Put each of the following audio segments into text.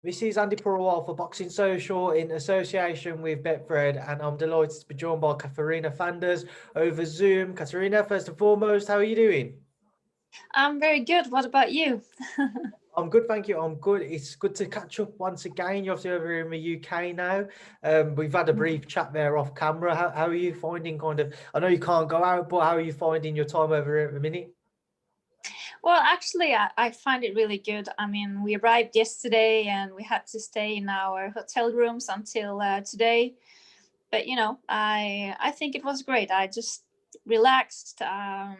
This is Andy Purewal for Boxing Social in association with Betfred, and I'm delighted to be joined by Katharina Thanderz over Zoom. Katharina, first and foremost, how are you doing? I'm very good. What about you? I'm good, thank you. I'm good. It's good to catch up once again. You're obviously over here in the UK now. We've had a brief chat there off camera. How are you finding I know you can't go out, but how are you finding your time over here at the minute? Well, actually, I find it really good. I mean, we arrived yesterday and we had to stay in our hotel rooms until today. But I think it was great. I just relaxed. I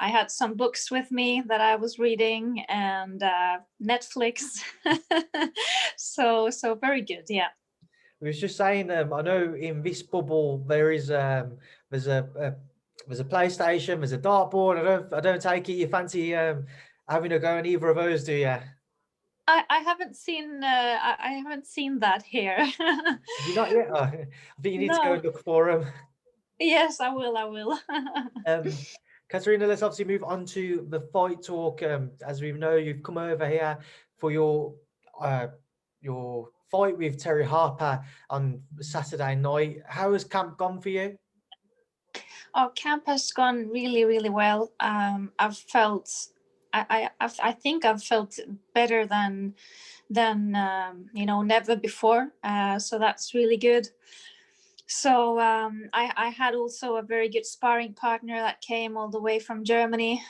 had some books with me that I was reading and Netflix. So very good. Yeah. We was just saying, I know in this bubble there's there's a PlayStation, there's a dartboard. I don't take it you fancy having a go on either of those, do you? I haven't seen I haven't seen that here. Have you not yet? Oh, I think you need to go No. and look for them. Yes, I will. I will. Katharina, let's obviously move on to the fight talk. As we know, you've come over here for uh, your fight with Terri Harper on Saturday night. How has camp gone for you? Our camp has gone really, really well. I've felt, I think I've felt better than never before. So that's really good. So I had also a very good sparring partner that came all the way from Germany.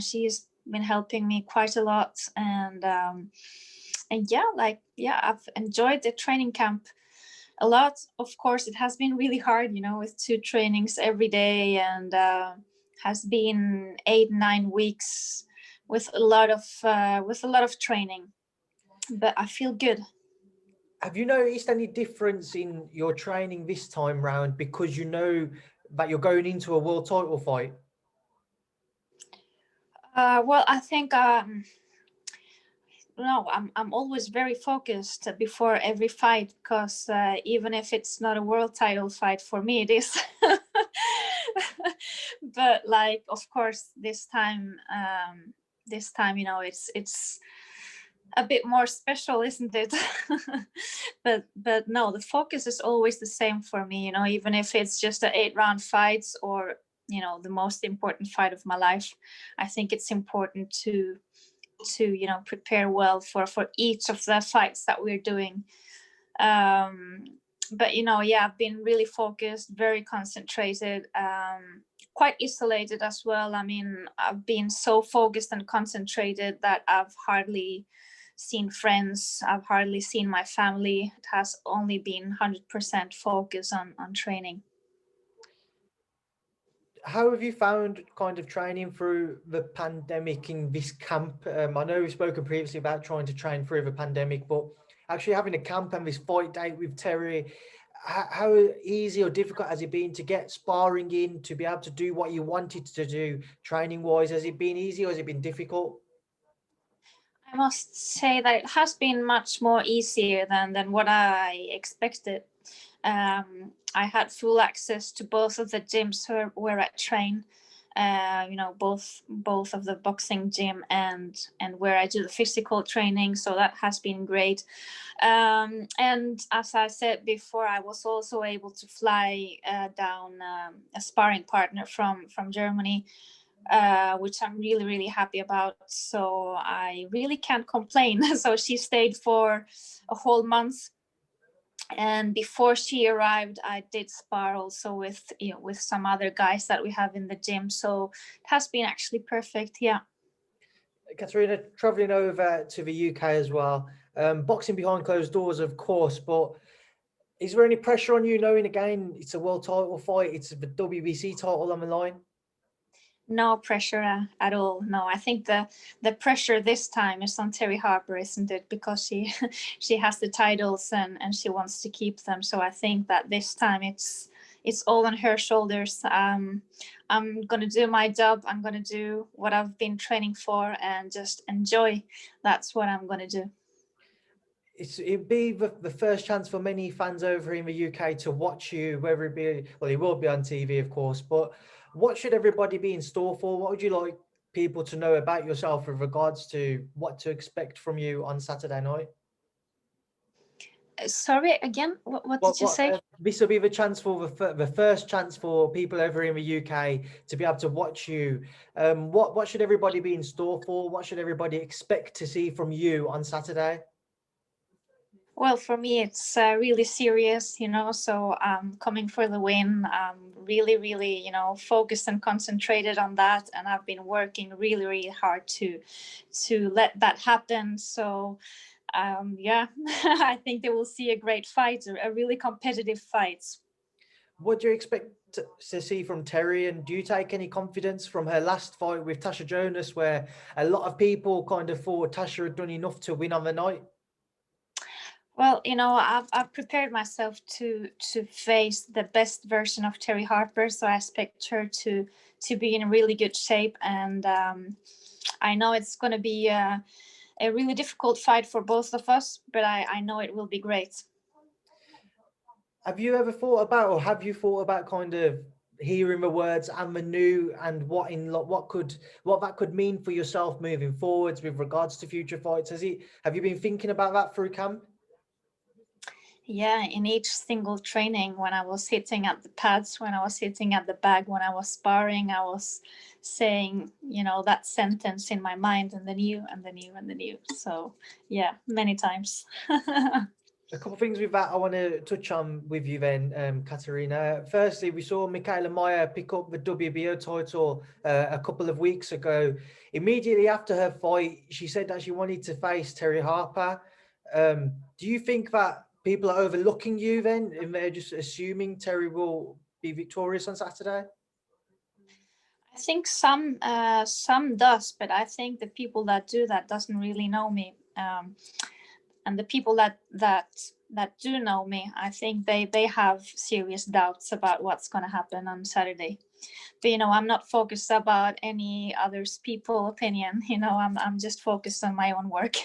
She's been helping me quite a lot, and yeah, I've enjoyed the training camp a lot. Of course, it has been really hard, with 2 trainings every day, and has been 8-9 weeks with a lot of training. But I feel good. Have you noticed any difference in your training this time round because you know that you're going into a world title fight? Well, I think no, I'm always very focused before every fight because even if it's not a world title fight for me, it is. But like, of course, this time, it's a bit more special, isn't it? But no, the focus is always the same for me. Even if it's just a 8-round fights or the most important fight of my life, I think it's important to prepare well for each of the fights that we're doing. But yeah, I've been really focused, very concentrated, quite isolated as well. I mean, I've been so focused and concentrated that I've hardly seen friends, I've hardly seen my family. It has only been 100% focus on training. How have you found kind of training through the pandemic in this camp? I know we've spoken previously about trying to train through the pandemic, but actually having a camp and this fight date with Terri, how easy or difficult has it been to get sparring in, to be able to do what you wanted to do training wise? Has it been easy or has it been difficult? I must say that it has been much more easier than what I expected. I had full access to both of the gyms where I train. Both of the boxing gym and where I do the physical training. So that has been great. And as I said before, I was also able to fly down a sparring partner from Germany, which I'm really, really happy about. So I really can't complain. So she stayed for a whole month. And before she arrived, I did spar also with some other guys that we have in the gym. So it has been actually perfect. Yeah. Katharina, traveling over to the UK as well, boxing behind closed doors, of course, but is there any pressure on you knowing again it's a world title fight, it's the WBC title on the line? No pressure at all. No, I think the pressure this time is on Terri Harper, isn't it? Because she she has the titles and she wants to keep them. So I think that this time it's all on her shoulders. I'm gonna do my job. I'm gonna do what I've been training for and just enjoy. That's what I'm gonna do. It'd be the first chance for many fans over in the UK to watch you, whether it be, well, it will be on TV, of course, but what should everybody be in store for? What would you like people to know about yourself with regards to what to expect from you on Saturday night? Sorry, again, what did you What say? this will be the chance for the first chance for people over in the UK to be able to watch you. What should everybody be in store for? What should everybody expect to see from you on Saturday? Well, for me, it's really serious, so coming for the win. Really, really, focused and concentrated on that. And I've been working really, really hard to let that happen. So, yeah, I think they will see a great fight, a really competitive fight. What do you expect to see from Terri? And do you take any confidence from her last fight with Tasha Jonas, where a lot of people kind of thought Tasha had done enough to win on the night? Well, I've prepared myself to face the best version of Terri Harper, so I expect her to be in really good shape, and I know it's going to be a really difficult fight for both of us, but I know it will be great. Have you ever thought about, or have you thought about kind of hearing the words and the new, and what that could mean for yourself moving forwards with regards to future fights? Have you been thinking about that through camp? Yeah, in each single training, when I was hitting at the pads, when I was hitting at the bag, when I was sparring, I was saying, that sentence in my mind, and the new, and the new, and the new. So yeah, many times. A couple of things with that I want to touch on with you then, Katharina. Firstly, we saw Mikaela pick up the WBO title a couple of weeks ago. Immediately after her fight, she said that she wanted to face Terri Harper. Do you think that people are overlooking you then, and they're just assuming Terri will be victorious on Saturday? I think some does, but I think the people that do that doesn't really know me. And the people that do know me, I think they have serious doubts about what's going to happen on Saturday. But I'm not focused about any others people opinion. I'm just focused on my own work.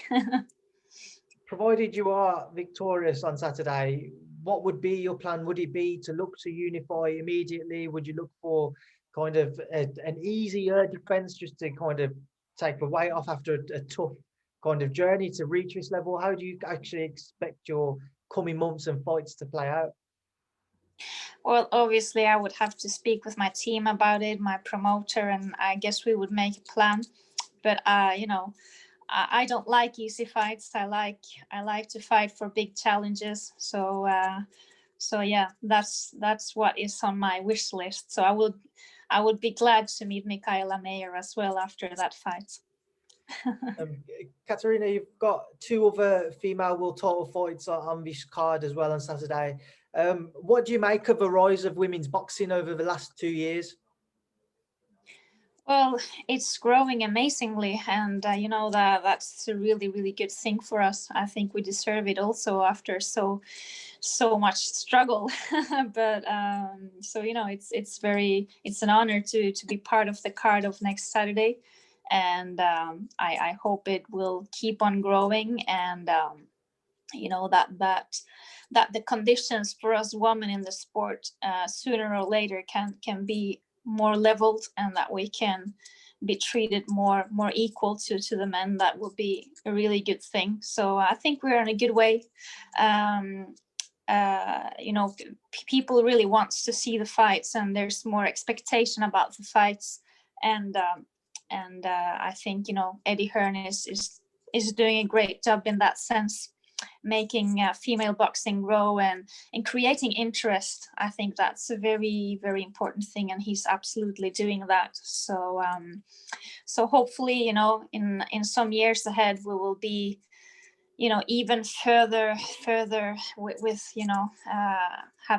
Provided you are victorious on Saturday, what would be your plan? Would it be to look to unify immediately? Would you look for kind of an easier defense just to kind of take the weight off after a tough kind of journey to reach this level? How do you actually expect your coming months and fights to play out? Well, obviously, I would have to speak with my team about it, my promoter, and I guess we would make a plan. But I don't like easy fights. I like to fight for big challenges. So yeah, that's what is on my wish list. So I would be glad to meet Mikaela as well after that fight. Katharina, you've got two other female world title fights on this card as well on Saturday. What do you make of the rise of women's boxing over the last 2 years? Well, it's growing amazingly, and that's a really, really good thing for us. I think we deserve it also after so much struggle. But so it's an honor to be part of the card of next Saturday, and I hope it will keep on growing, and that the conditions for us women in the sport sooner or later can be more leveled, and that we can be treated more equal to the men. That will be a really good thing. So I think we're in a good way. People really wants to see the fights, and there's more expectation about the fights, and I think Eddie Hearn is doing a great job in that sense, making female boxing grow and creating interest. I think that's a very, very important thing, and he's absolutely doing that. So so hopefully in some years ahead we will be even further with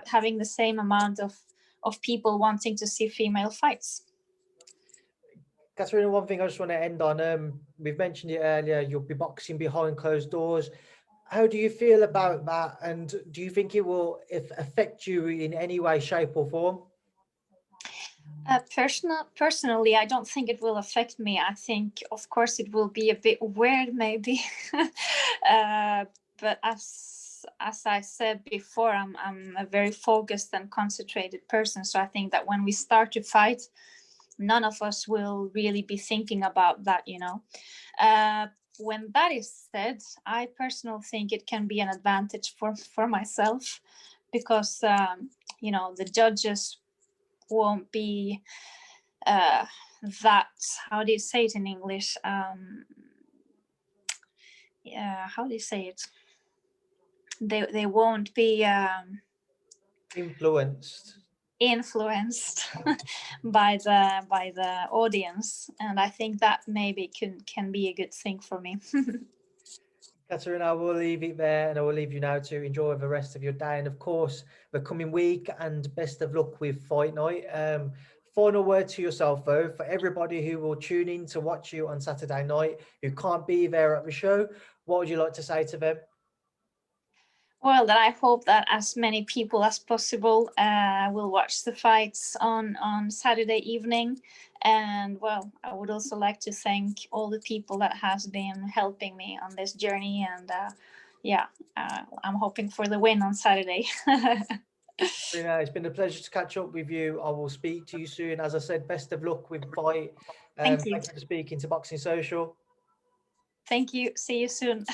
having the same amount of people wanting to see female fights. Katharina, one thing I just want to end on, we've mentioned it earlier, you'll be boxing behind closed doors. How do you feel about that? And do you think it will affect you in any way, shape or form? Personally, I don't think it will affect me. I think, of course, it will be a bit weird, maybe. But as I said before, I'm a very focused and concentrated person. So I think that when we start to fight, none of us will really be thinking about that. when that is said, I personally think it can be an advantage for myself, because the judges won't be that, how do you say it in English? How do you say it? They won't be influenced by the audience, and I think that maybe can be a good thing for me. Katharina, I will leave it there, and I will leave you now to enjoy the rest of your day and, of course, the coming week, and best of luck with fight night. Final word to yourself, though, for everybody who will tune in to watch you on Saturday night, who can't be there at the show. What would you like to say to them? Well, that I hope that as many people as possible will watch the fights on Saturday evening. And well, I would also like to thank all the people that has been helping me on this journey. And I'm hoping for the win on Saturday. It's been a pleasure to catch up with you. I will speak to you soon. As I said, best of luck with the fight. Thank you. Thank you for speaking to Boxing Social. Thank you. See you soon.